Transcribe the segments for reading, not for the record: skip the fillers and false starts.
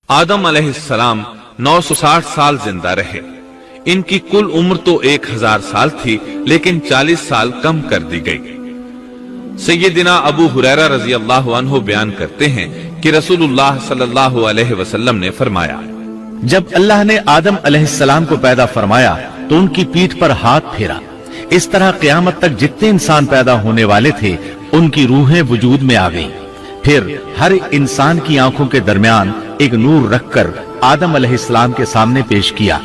आदम अलैहिस्सलाम 960 साल जिंदा रहे। इनकी कुल उम्र तो 1000 साल थी, लेकिन 40 साल कम कर दी गई। सैयदना अबू हुरैरा रजी अल्लाह अन्हु बयान करते हैं कि रसूलुल्लाह सल्लल्लाहु अलैहि वसल्लम ने फरमाया, जब अल्लाह ने आदम अलैहिस्सलाम को पैदा फरमाया तो उनकी पीठ पर हाथ फेरा। इस तरह क़यामत तक जितने इंसान पैदा होने वाले थे उनकी रूहें वजूद में आ गईं। फिर हर इंसान की आंखों के दरमियान एक नूर रखकर आदम अलैहिस्सलाम के सामने पेश किया।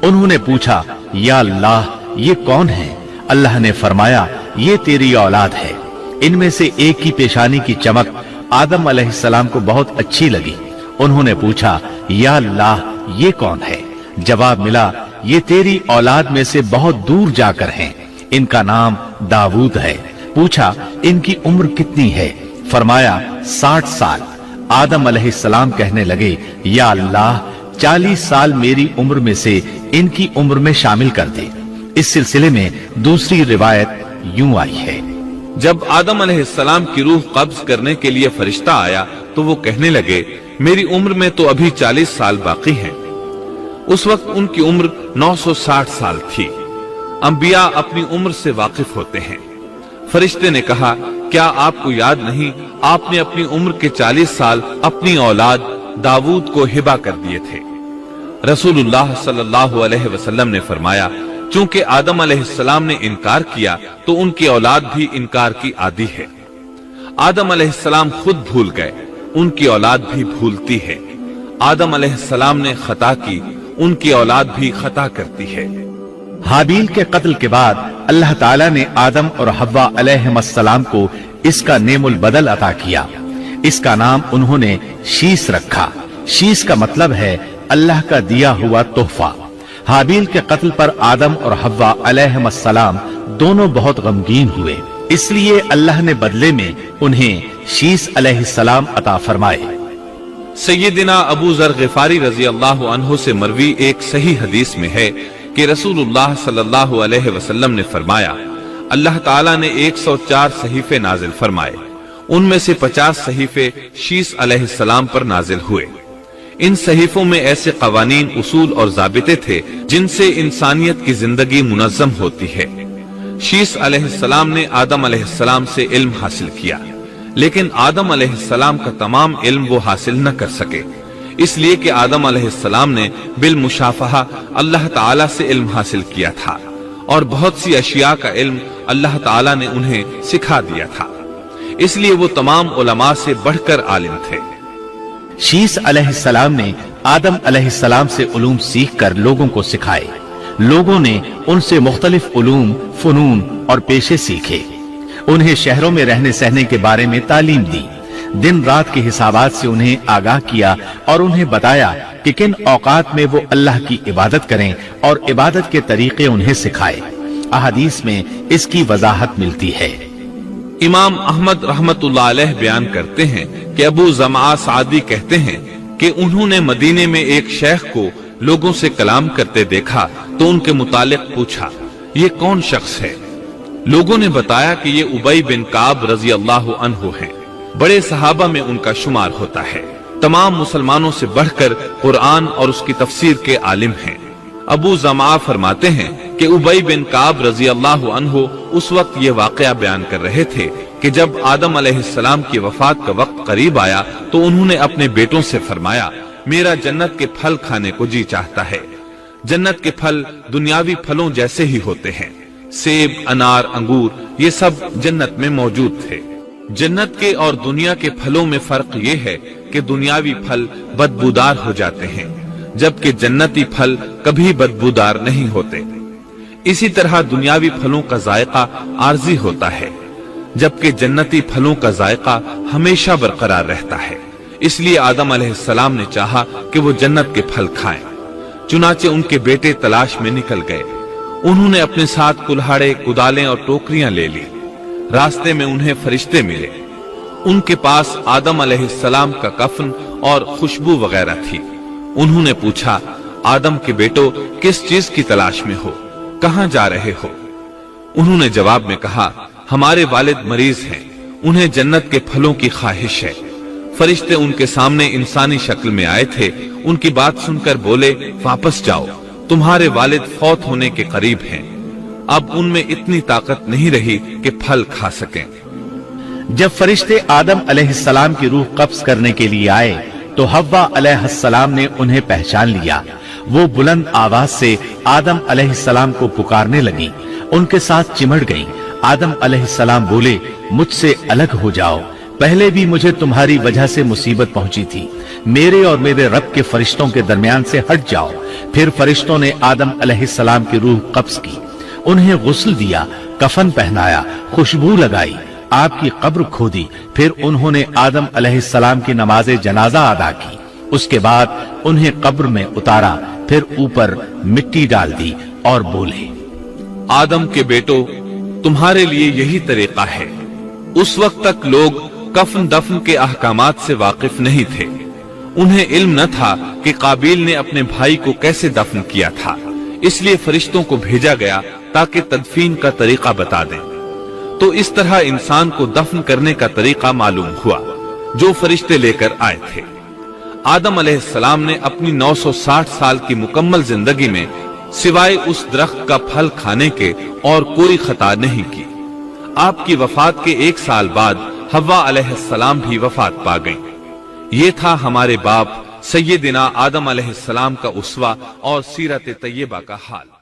उन्होंने पूछा, या अल्लाह, ये कौन है? अल्लाह ने फरमाया, ये तेरी औलाद है। इनमें से एक की पेशानी की चमक आदम अलैहिस्सलाम को बहुत अच्छी लगी। उन्होंने पूछा, या अल्लाह, ये कौन है? जवाब मिला, ये तेरी औलाद में से बहुत दूर जाकर हैं। इनका नाम दाऊद है। पूछा, इनकी उम्र कितनी है? फरमाया, 60 साल। आदम अलैहिस्सलाम कहने लगे, या अल्लाह, 40 साल मेरी उम्र में से इनकी उम्र में शामिल कर दे। इस सिलसिले में दूसरी रिवायत यूं आई है, जब आदम अलैहिस्सलाम की रूह कब्ज करने के लिए फरिश्ता आया तो वो कहने लगे, मेरी उम्र में तो अभी 40 साल बाकी हैं। उस वक्त उनकी उम्र 960 साल थी। अंबिया अपनी उम्र से वाकिफ होते हैं। फरिश्ते ने कहा, क्या आपको याद नहीं, आपने अपनी उम्र के 40 साल अपनी औलाद दाऊद को हिबा कर दिए थे। रसूलुल्लाह सल्लल्लाहु अलैहि वसल्लम ने फरमाया, चूंकि आदम अलैहिस्सलाम ने इनकार किया तो उनकी औलाद भी इनकार की आदी है। आदम अलैहिस्सलाम खुद भूल गए, उनकी औलाद भी भूलती है। आदम अलैहिस्सलाम ने खता की, उनकी औलाद भी खता करती है। हाबील के कत्ल के बाद अल्लाह ताला ने आदम और हव्वा अलैहिस्सलाम को इसका नेमुल बदल अता किया। इसका नाम उन्होंने शीस रखा। शीस का मतलब है अल्लाह का दिया हुआ तोहफा। हाबील के कत्ल पर आदम और हव्वा अलैहिस्सलाम दोनों बहुत गमगीन हुए, इसलिए अल्लाह ने बदले में उन्हें शीस अलैहिस्सलाम अता फरमाए। सैयदना अबू ज़र ग़िफ़ारी रज़ी अल्लाहु अन्हु से मरवी एक सही हदीस में है कि रसूलुल्लाह सल्लल्लाहु अलैहि वसल्लम ने फरमाया, अल्लाह ताला ने 104 सहीफे नाजिल फरमाए। उनमें से 50 सहीफे शीस अलैहिस्सलाम पर नाजिल हुए। इन सहीफों में ऐसे कवानीन, उसूल और ज़ाबिते थे जिनसे इंसानियत की जिंदगी मुनज़्ज़म होती है। शीस अलैहिस्सलाम ने आदम अलैहिस्सलाम से इल्म हासिल किया, लेकिन आदम अलैहिस्सलाम का तमाम इल्म वो हासिल न कर सके, इसलिए कि आदम अलैहिस्सलाम ने बिल मुशाफहा अल्लाह ताला से इल्म हासिल किया था और बहुत सी अशिया का इल्म अल्लाह ताला ने उन्हें सिखा दिया था। इसलिए वो तमाम उलमा से बढ़कर आलिम थे। शीस अलैहिस्सलाम ने आदम अलैहिस्सलाम से उलूम सीख कर लोगों को सिखाए। लोगों ने उनसे मुख्तलिफ उलूम, फनून और पेशे सीखे। उन्हें शहरों में रहने सहने के बारे में तालीम दी। दिन रात के हिसाबात से उन्हें आगाह किया और उन्हें बताया कि किन औकात में वो अल्लाह की इबादत करें और इबादत के तरीके उन्हें सिखाए। अहादीस में इसकी वजाहत मिलती है। इमाम अहमद रहमतुल्लाह अलैह बयान करते हैं कि अबू जमा सादी कहते हैं कि उन्होंने मदीने में एक शेख को लोगों से कलाम करते देखा तो उनके मुतालिक पूछा, ये कौन शख्स है? लोगों ने बताया कि ये उबई बिन काब रजी अल्लाह अन्हु हैं। बड़े सहाबा में उनका शुमार होता है। तमाम मुसलमानों से बढ़कर कुरान और उसकी तफसीर के आलिम हैं। अबू जमा फरमाते हैं कि उबई बिन काब रजी अल्लाह अन्हु उस वक्त ये वाकया बयान कर रहे थे कि जब आदम अलैहिस्सलाम की वफात का वक्त करीब आया तो उन्होंने अपने बेटों से फरमाया, मेरा जन्नत के फल खाने को जी चाहता है। जन्नत के फल दुनियावी फलों जैसे ही होते हैं। सेब, अनार, अंगूर, ये सब जन्नत में मौजूद थे। जन्नत के और दुनिया के फलों में फर्क ये है कि दुनियावी फल बदबूदार हो जाते हैं, जबकि जन्नती फल कभी बदबूदार नहीं होते। इसी तरह दुनियावी फलों का जायका आर्जी होता है, जबकि जन्नती फलों का जायका हमेशा बरकरार रहता है। इसलिए आदम अलैहिस्सलाम ने चाहा कि वो जन्नत के फल खाएं। चुनाचे उनके बेटे तलाश में निकल गए। उन्होंने अपने साथ कुल्हाड़े, कुदालें और टोकरियां ले ली। रास्ते में उन्हें फरिश्ते मिले। उनके पास आदम अलैहिस्सलाम का कफन और खुशबू वगैरह थी। उन्होंने पूछा, आदम के बेटो, किस चीज की तलाश में हो? कहां जा रहे हो? उन्होंने जवाब में कहा, हमारे वालिद मरीज हैं, उन्हें जन्नत के फलों की ख्वाहिश है। फरिश्ते उनके सामने इंसानी शक्ल में आए थे। उनकी बात सुनकर बोले, वापस जाओ, तुम्हारे वालिद फौत होने के करीब हैं। अब उनमें इतनी ताकत नहीं रही कि फल खा सकें। जब फरिश्ते आदम अलैहिस्सलाम की रूह कब्ज करने के लिए आए तो हव्वा अलैहिस्सलाम ने उन्हें पहचान लिया। वो बुलंद आवाज से आदम अलैहिस्सलाम को पुकारने लगी, उनके साथ चिमड़ गईं। आदम अलैहिस्सलाम बोले, मुझसे अलग हो जाओ, पहले भी मुझे तुम्हारी वजह से मुसीबत पहुंची थी। मेरे और मेरे रब के फरिश्तों के दरमियान से हट जाओ। फिर फरिश्तों ने आदम अलैहिस्सलाम की रूह कब्ज की, उन्हें गुस्ल दिया, कफन पहनाया, खुशबू लगाई, आपकी कब्र खोदी। फिर उन्होंने आदम अलैहिस्सलाम की नमाज़े जनाजा अदा की। उसके बाद उन्हें कब्र में उतारा, फिर ऊपर मिट्टी डाल दी और बोले, आदम के बेटो, तुम्हारे लिए यही तरीका है। उस वक्त तक लोग कफन दफन के अहकामात से वाकिफ नहीं थे। उन्हें इल्म न था कि काबिल ने अपने भाई को कैसे दफन किया था। इसलिए फरिश्तों को भेजा गया ताकि तदफीन का तरीका बता दें। तो इस तरह इंसान को दफन करने का तरीका मालूम हुआ जो फरिश्ते लेकर आए थे। आदम अलैहिस्सलाम ने अपनी 960 साल की मुकम्मल जिंदगी में सिवाय उस दरख्त का फल खाने के और कोई खता नहीं की। आपकी वफात के 1 साल बाद हव्वा अलैहिस्सलाम भी वफात पा गईं। ये था हमारे बाप सैयदिना आदम अलैहिस्सलाम का उसवा और सीरत तैयबा का हाल।